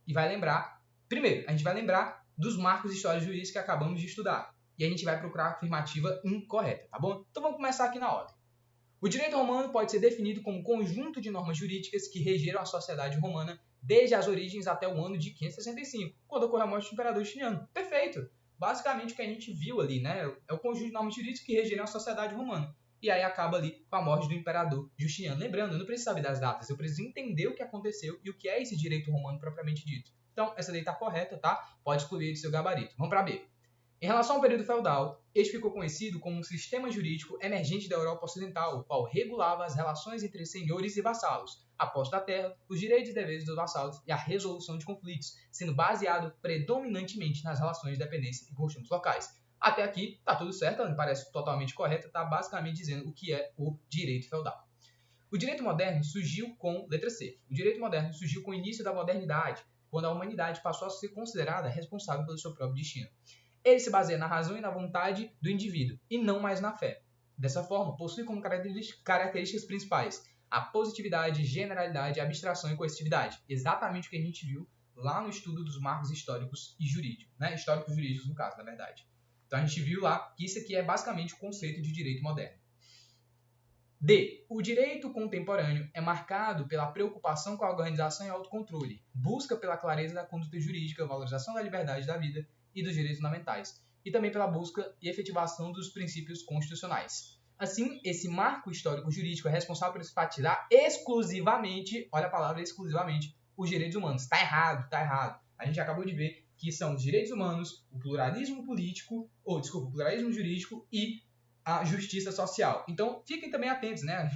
e vai lembrar Primeiro, a gente vai lembrar dos marcos históricos jurídicos que acabamos de estudar. E a gente vai procurar a afirmativa incorreta, tá bom? Então vamos começar aqui na ordem. O direito romano pode ser definido como um conjunto de normas jurídicas que regeram a sociedade romana desde as origens até o ano de 565, quando ocorreu a morte do imperador Justiniano. Perfeito! Basicamente o que a gente viu ali, né? É o conjunto de normas jurídicas que regeram a sociedade romana. E aí acaba ali com a morte do imperador Justiniano. Lembrando, eu não preciso saber das datas, eu preciso entender o que aconteceu e o que é esse direito romano propriamente dito. Então, essa daí está correta, tá? Pode excluir do seu gabarito. Vamos para B. Em relação ao período feudal, este ficou conhecido como um sistema jurídico emergente da Europa Ocidental, o qual regulava as relações entre senhores e vassalos, a posse da terra, os direitos e deveres dos vassalos e a resolução de conflitos, sendo baseado predominantemente nas relações de dependência e costumes locais. Até aqui tá tudo certo, me parece totalmente correto, tá basicamente dizendo o que é o direito feudal. O direito moderno surgiu com letra C. O direito moderno surgiu com o início da modernidade, quando a humanidade passou a ser considerada responsável pelo seu próprio destino. Ele se baseia na razão e na vontade do indivíduo, e não mais na fé. Dessa forma, possui como características principais a positividade, generalidade, abstração e coercitividade. Exatamente o que a gente viu lá no estudo dos marcos históricos e jurídicos, né? Históricos jurídicos, no caso, na verdade. Então a gente viu lá que isso aqui é basicamente o conceito de direito moderno. D. O direito contemporâneo é marcado pela preocupação com a organização e autocontrole, busca pela clareza da conduta jurídica, valorização da liberdade da vida e dos direitos fundamentais, e também pela busca e efetivação dos princípios constitucionais. Assim, esse marco histórico-jurídico é responsável por enfatizar exclusivamente, olha a palavra exclusivamente, os direitos humanos. Tá errado, tá errado. A gente acabou de ver que são os direitos humanos, o pluralismo político, o pluralismo jurídico e a justiça social. Então, fiquem também atentos, né?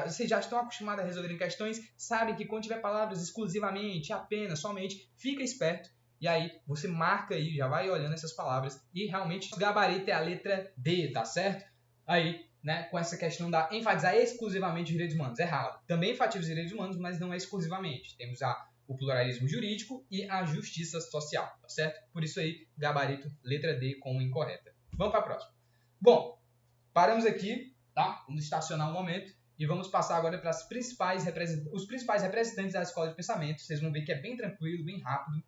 Vocês já estão acostumados a resolver questões, sabem que quando tiver palavras exclusivamente, apenas, somente, fica esperto. E aí, você marca aí, já vai olhando essas palavras e realmente o gabarito é a letra D, tá certo? Aí, né, com essa questão da enfatizar exclusivamente os direitos humanos. Errado. Também enfatiza os direitos humanos, mas não é exclusivamente. Temos o pluralismo jurídico e a justiça social, tá certo? Por isso aí, gabarito letra D como incorreta. Vamos para a próxima. Bom, paramos aqui, tá? Vamos estacionar um momento e vamos passar agora para os principais representantes da escola de pensamento. Vocês vão ver que é bem tranquilo, bem rápido.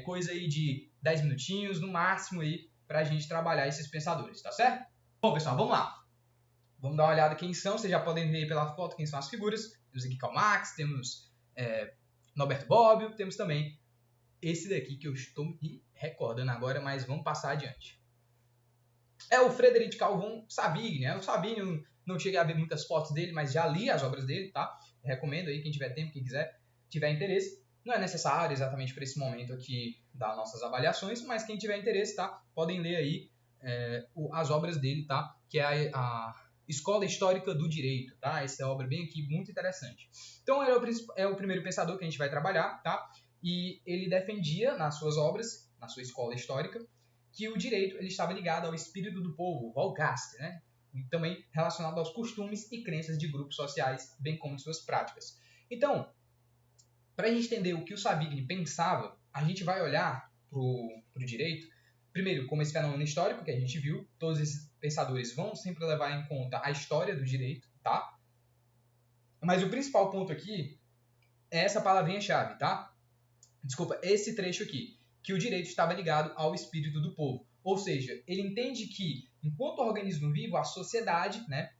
Coisa aí de 10 minutinhos, no máximo, aí, para a gente trabalhar esses pensadores, tá certo? Bom, pessoal, vamos lá. Vamos dar uma olhada quem são. Vocês já podem ver pela foto quem são as figuras. Temos aqui Karl Marx, temos Norberto Bobbio, temos também esse daqui que eu estou me recordando agora, mas vamos passar adiante. É o Frederic Calvin Savigny, né? O Savigny, não cheguei a ver muitas fotos dele, mas já li as obras dele, tá? Recomendo aí, quem tiver tempo, quem quiser, tiver interesse. Não é necessário exatamente para esse momento aqui das nossas avaliações, mas quem tiver interesse, tá? Podem ler aí as obras dele, tá? Que é a Escola Histórica do Direito, tá? Essa obra bem aqui, muito interessante. Então, ele é o primeiro pensador que a gente vai trabalhar, tá? E ele defendia nas suas obras, na sua escola histórica, que o direito ele estava ligado ao espírito do povo, Volgaste, né? E também relacionado aos costumes e crenças de grupos sociais, bem como de suas práticas. Então, para a gente entender o que o Savigny pensava, a gente vai olhar para o direito, primeiro, como esse fenômeno histórico que a gente viu, todos esses pensadores vão sempre levar em conta a história do direito, tá? Mas o principal ponto aqui é essa palavrinha-chave, tá? Desculpa, esse trecho aqui, que o direito estava ligado ao espírito do povo. Ou seja, ele entende que, enquanto organismo vivo, a sociedade, né,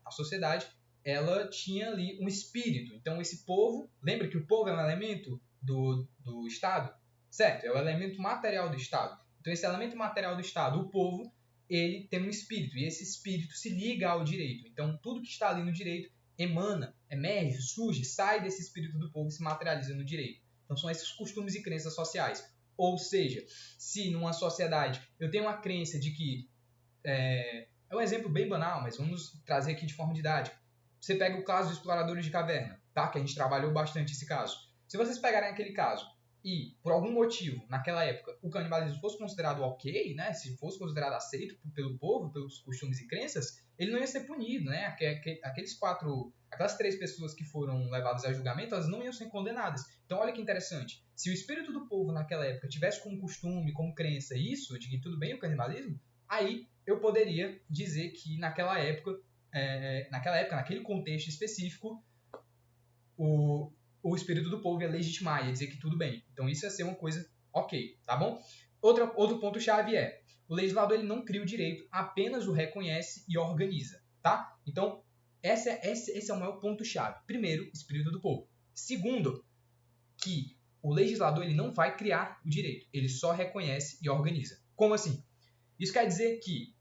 ela tinha ali um espírito. Então, esse povo, lembra que o povo é um elemento do Estado? Certo, é o elemento material do Estado. Então, esse elemento material do Estado, o povo, ele tem um espírito, e esse espírito se liga ao direito. Então, tudo que está ali no direito emana, emerge, surge, sai desse espírito do povo e se materializa no direito. Então, são esses costumes e crenças sociais. Ou seja, se numa sociedade eu tenho uma crença de que... É um exemplo bem banal, mas vamos trazer aqui de forma didática. Você pega o caso dos exploradores de caverna, tá? Que a gente trabalhou bastante esse caso. Se vocês pegarem aquele caso e, por algum motivo, naquela época, o canibalismo fosse considerado ok, né? Se fosse considerado aceito pelo povo, pelos costumes e crenças, ele não ia ser punido, né? Aquelas 3 pessoas que foram levadas a julgamento, elas não iam ser condenadas. Então, olha que interessante. Se o espírito do povo naquela época tivesse como costume, como crença isso, de que tudo bem o canibalismo, aí eu poderia dizer que naquela época, naquele contexto específico, o espírito do povo ia legitimar, ia dizer que tudo bem. Então, isso ia ser uma coisa Ok, tá bom? Outro ponto-chave é, o legislador ele não cria o direito, apenas o reconhece e organiza, tá? Então, esse é o maior ponto-chave. Primeiro, espírito do povo. Segundo, que o legislador ele não vai criar o direito, ele só reconhece e organiza. Como assim? Isso quer dizer que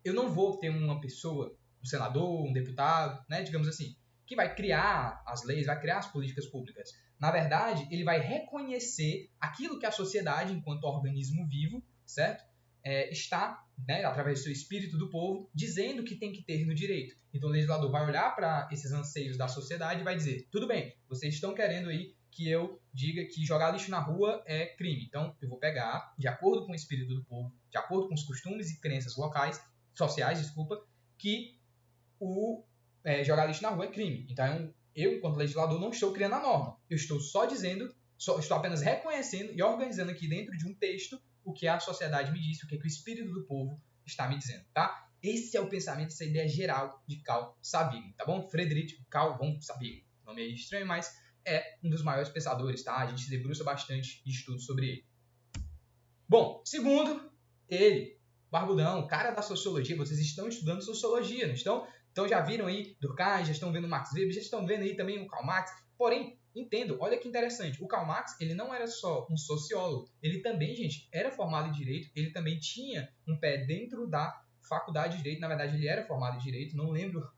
eu não vou ter uma pessoa, um senador, um deputado, né, digamos assim, que vai criar as leis, vai criar as políticas públicas. Na verdade, ele vai reconhecer aquilo que a sociedade, enquanto organismo vivo, certo? Está, né, através do seu espírito do povo, dizendo que tem que ter no direito. Então o legislador vai olhar para esses anseios da sociedade e vai dizer, tudo bem, vocês estão querendo aí que eu diga que jogar lixo na rua é crime. Então eu vou pegar, de acordo com o espírito do povo, de acordo com os costumes e crenças locais, sociais, desculpa, que jogar lixo na rua é crime. Então, eu, enquanto legislador, não estou criando a norma. Eu estou só dizendo, estou apenas reconhecendo e organizando aqui dentro de um texto o que a sociedade me disse, o que o espírito do povo está me dizendo, tá? Esse é o pensamento, essa ideia geral de Carl Savigny, tá bom? Friedrich Carl von Savigny. Nome é estranho, mas é um dos maiores pensadores, tá? A gente se debruça bastante de estudos sobre ele. Bom, segundo, ele, barbudão, cara da sociologia, vocês estão estudando sociologia, não estão? Então já viram aí Durkheim, já estão vendo Max Weber, já estão vendo aí também o Karl Marx. Porém, entendo, olha que interessante, o Karl Marx, ele não era só um sociólogo, ele também, gente, era formado em Direito, ele também tinha um pé dentro da faculdade de Direito, na verdade ele era formado em Direito, não lembro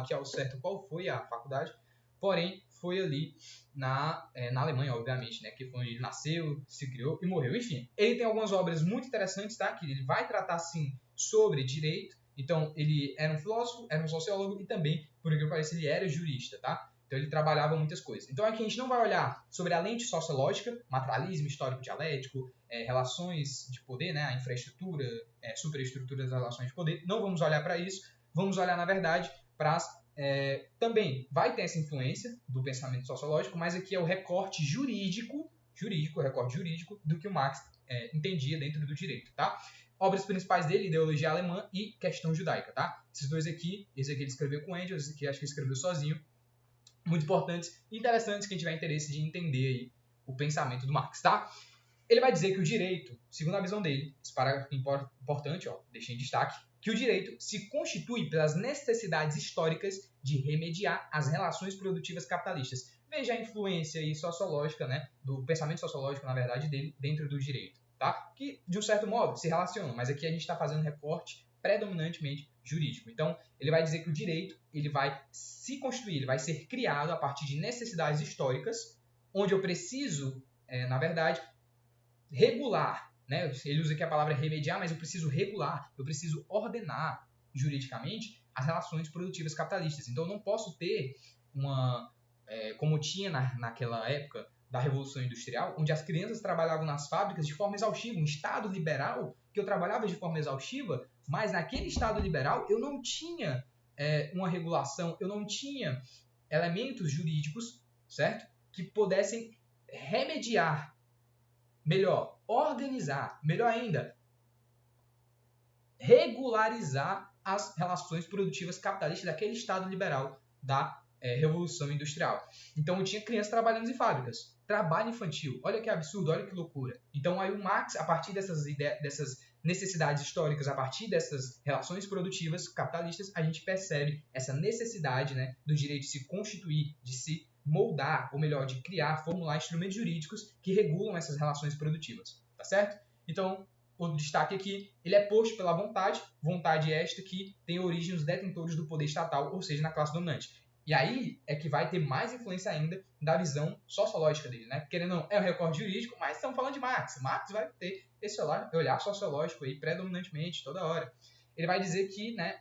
que ao certo qual foi a faculdade, porém foi ali na Alemanha, obviamente, né, que foi onde ele nasceu, se criou e morreu. Enfim, ele tem algumas obras muito interessantes, tá, que ele vai tratar, sim, sobre direito. Então, ele era um filósofo, era um sociólogo e também, por que pareça, ele era jurista, tá? Então, ele trabalhava muitas coisas. Então, aqui a gente não vai olhar sobre a lente sociológica, materialismo histórico-dialético, relações de poder, né, a infraestrutura, superestrutura das relações de poder. Não vamos olhar para isso. Vamos olhar, na verdade, para as também vai ter essa influência do pensamento sociológico, mas aqui é o recorte jurídico, o recorte jurídico do que o Marx entendia dentro do direito, tá? Obras principais dele, Ideologia Alemã e Questão Judaica, tá? Esses dois aqui, esse aqui ele escreveu com Engels, esse aqui acho que ele escreveu sozinho, muito importantes e interessantes que a gente vai ter interesse de entender aí o pensamento do Marx, tá? Ele vai dizer que o direito, segundo a visão dele, esse parágrafo importante, ó, deixei em destaque, que o direito se constitui pelas necessidades históricas de remediar as relações produtivas capitalistas. Veja a influência aí sociológica, né, do pensamento sociológico, na verdade, dele dentro do direito, tá? Que, de um certo modo, se relacionam, mas aqui a gente está fazendo um recorte predominantemente jurídico. Então, ele vai dizer que o direito ele vai se constituir, ele vai ser criado a partir de necessidades históricas, onde eu preciso, na verdade, regular, né? Ele usa aqui a palavra remediar, mas eu preciso regular, eu preciso ordenar juridicamente as relações produtivas capitalistas. Então eu não posso ter como tinha naquela época da Revolução Industrial, onde as crianças trabalhavam nas fábricas de forma exaustiva, um Estado liberal que eu trabalhava de forma exaustiva, mas naquele Estado liberal eu não tinha uma regulação, eu não tinha elementos jurídicos, certo? Que pudessem remediar, melhor, organizar, melhor ainda, regularizar as relações produtivas capitalistas daquele Estado liberal da Revolução Industrial. Então, eu tinha crianças trabalhando em fábricas. Trabalho infantil. Olha que absurdo, olha que loucura. Então, aí o Marx, a partir dessas necessidades históricas, a partir dessas relações produtivas capitalistas, a gente percebe essa necessidade, né, do direito de se constituir, de se moldar, ou melhor, de criar, formular instrumentos jurídicos que regulam essas relações produtivas. Tá certo? Então, o destaque aqui, ele é posto pela vontade esta que tem origem nos detentores do poder estatal, ou seja, na classe dominante. E aí é que vai ter mais influência ainda da visão sociológica dele, né? Querendo ou não, é um recorte jurídico, mas estamos falando de Marx. Marx vai ter esse olhar sociológico aí predominantemente, toda hora. Ele vai dizer que, né,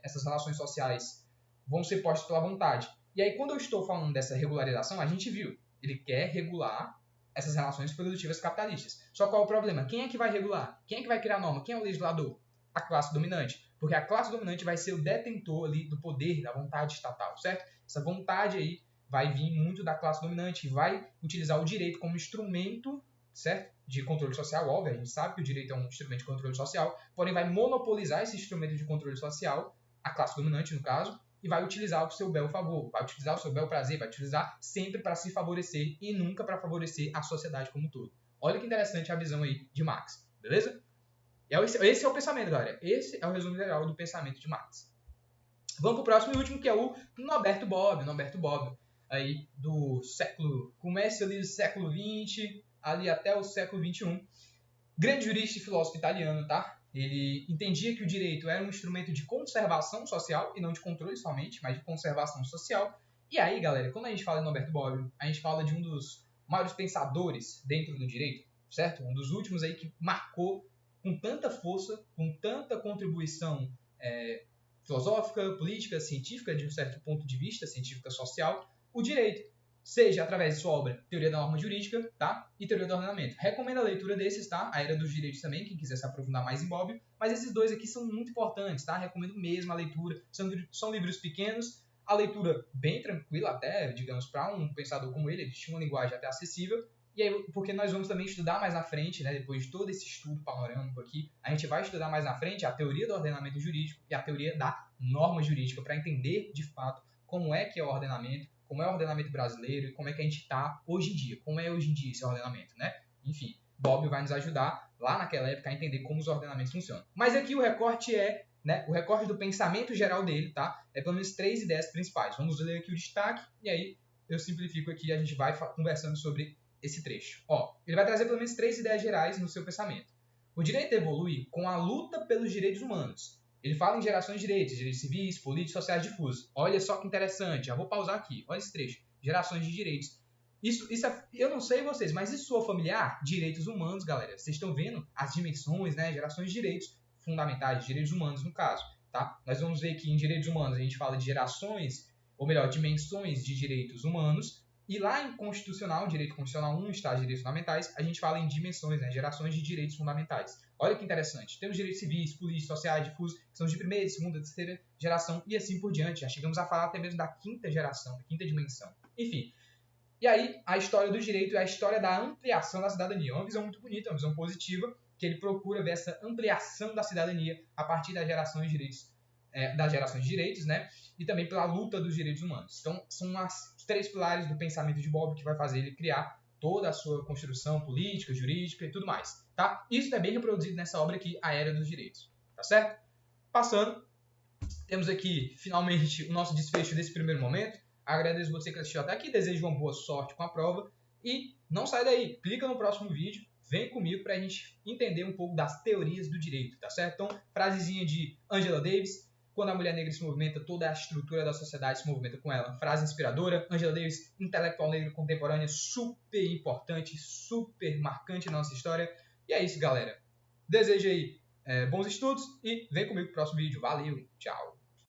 essas relações sociais vão ser postas pela vontade. E aí, quando eu estou falando dessa regularização, a gente viu, ele quer regular essas relações produtivas capitalistas. Só qual é o problema? Quem é que vai regular? Quem é que vai criar a norma? Quem é o legislador? A classe dominante. Porque a classe dominante vai ser o detentor ali do poder, da vontade estatal, certo? Essa vontade aí vai vir muito da classe dominante e vai utilizar o direito como instrumento, certo? De controle social, óbvio, a gente sabe que o direito é um instrumento de controle social, porém vai monopolizar esse instrumento de controle social, a classe dominante no caso, e vai utilizar o seu bel favor, vai utilizar o seu bel prazer, vai utilizar sempre para se favorecer e nunca para favorecer a sociedade como um todo. Olha que interessante a visão aí de Marx, beleza? Esse é o pensamento, galera. Esse é o resumo geral do pensamento de Marx. Vamos para o próximo e último, que é o Norberto Bobbio. Norberto Bobbio, aí do século... Começa ali do século XX, ali até o século XXI. Grande jurista e filósofo italiano, tá? Ele entendia que o direito era um instrumento de conservação social, e não de controle somente, mas de conservação social. E aí, galera, quando a gente fala de Norberto Bobbio, a gente fala de um dos maiores pensadores dentro do direito, certo? Um dos últimos aí que marcou com tanta força, com tanta contribuição filosófica, política, científica, de um certo ponto de vista, científica social, o direito, seja através de sua obra Teoria da Norma Jurídica, tá? E Teoria do Ordenamento. Recomendo a leitura desses, tá? A Era dos Direitos também, quem quiser se aprofundar mais em Bobbio, mas esses dois aqui são muito importantes, tá? Recomendo mesmo a leitura, são livros pequenos, a leitura bem tranquila até, digamos, para um pensador como ele tinha uma linguagem até acessível. E aí, porque nós vamos também estudar mais na frente, né, depois de todo esse estudo panorâmico aqui, a gente vai estudar mais na frente a teoria do ordenamento jurídico e a teoria da norma jurídica, para entender, de fato, como é que é o ordenamento, como é o ordenamento brasileiro e como é que a gente está hoje em dia, como é hoje em dia esse ordenamento, né? Enfim, Bobbio vai nos ajudar lá naquela época a entender como os ordenamentos funcionam. Mas aqui o recorte é, né, o recorte do pensamento geral dele, tá? É pelo menos 3 ideias principais. Vamos ler aqui o destaque e aí eu simplifico aqui e a gente vai conversando sobre esse trecho. Ó, ele vai trazer pelo menos 3 ideias gerais no seu pensamento. O direito evolui com a luta pelos direitos humanos. Ele fala em gerações de direitos civis, políticos, sociais difusos. Olha só que interessante, já vou pausar aqui. Olha esse trecho. Gerações de direitos. Isso eu não sei vocês, mas isso soa familiar? Direitos humanos, galera. Vocês estão vendo as dimensões, né? Gerações de direitos fundamentais, direitos humanos no caso, tá? Nós vamos ver que em direitos humanos a gente fala de gerações, ou melhor, dimensões de direitos humanos. E lá em Constitucional, Direito Constitucional 1, Estado de Direitos Fundamentais, a gente fala em dimensões, né, gerações de direitos fundamentais. Olha que interessante. Temos direitos civis, políticos, sociais, difusos, que são de primeira, segunda, terceira geração e assim por diante. Já chegamos a falar até mesmo da quinta geração, da quinta dimensão. Enfim. E aí, a história do direito é a história da ampliação da cidadania. É uma visão muito bonita, uma visão positiva, que ele procura ver essa ampliação da cidadania a partir das gerações de direitos, né? E também pela luta dos direitos humanos. Então, são os 3 pilares do pensamento de Bobbio que vai fazer ele criar toda a sua construção política, jurídica e tudo mais, tá? Isso é bem reproduzido nessa obra aqui, A Era dos Direitos, tá certo? Passando, temos aqui, finalmente, o nosso desfecho desse primeiro momento. Agradeço você que assistiu até aqui, desejo uma boa sorte com a prova e não sai daí, clica no próximo vídeo, vem comigo para a gente entender um pouco das teorias do direito, tá certo? Então, frasezinha de Angela Davis: quando a mulher negra se movimenta, toda a estrutura da sociedade se movimenta com ela. Frase inspiradora. Angela Davis, intelectual negro contemporânea, super importante, super marcante na nossa história. E é isso, galera. Desejo aí bons estudos e vem comigo pro próximo vídeo. Valeu, tchau!